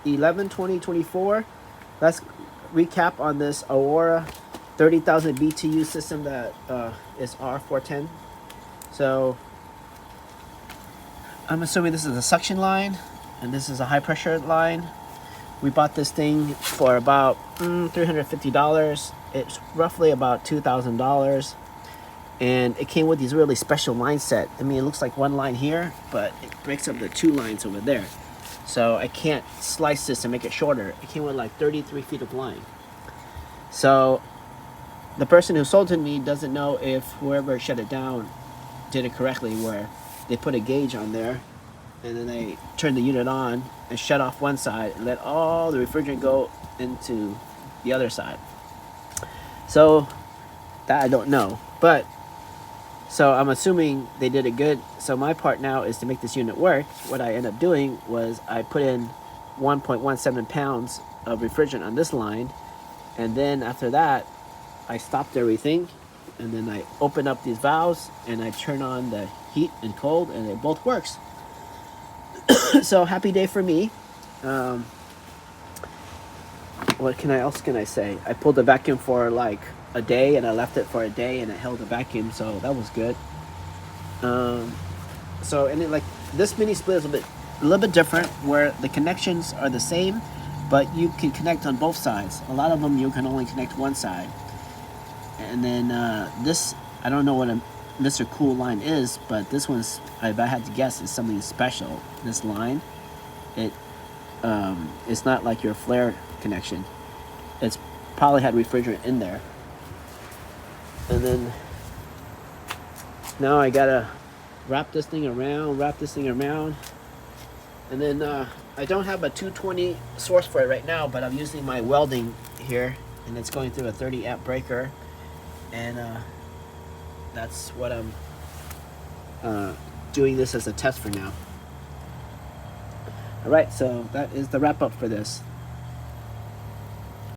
11/20/24. Let's recap on this Aura 30,000 BTU system that is R410. So I'm assuming this is a suction line and this is a high pressure line. We bought this thing for about $350. It's roughly about $2,000. And it came with these really special line set. I mean, it looks like one line here, but it breaks up the two lines over there. So I can't slice this and make it shorter. It came with like 33 feet of line. So the person who sold it to me doesn't know if whoever shut it down did it correctly, where they put a gauge on there and then they turned the unit on and shut off one side and let all the refrigerant go into the other side. So that I don't know, but so I'm assuming they did it good. So my part now is to make this unit work. What I end up doing was I put in 1.17 pounds of refrigerant on this line, and then after that I stopped everything, and then I open up these valves and I turn on the heat and cold, and it both works. So happy day for me. What else can I say? I pulled the vacuum for like a day and I left it for a day and it held the vacuum, so that was good. So and it, like this mini split is a little bit different, where the connections are the same, but you can connect on both sides. A lot of them you can only connect one side. And then this, I don't know what a Mr. Cool line is, but this one's, if I had to guess, is something special. This line, it's not like your flare connection. It's probably had refrigerant in there. And then now I gotta wrap this thing around, and then I don't have a 220 source for it right now, but I'm using my welding here, and it's going through a 30 amp breaker, and that's what I'm doing this as a test for now. Alright, so that is the wrap up for this.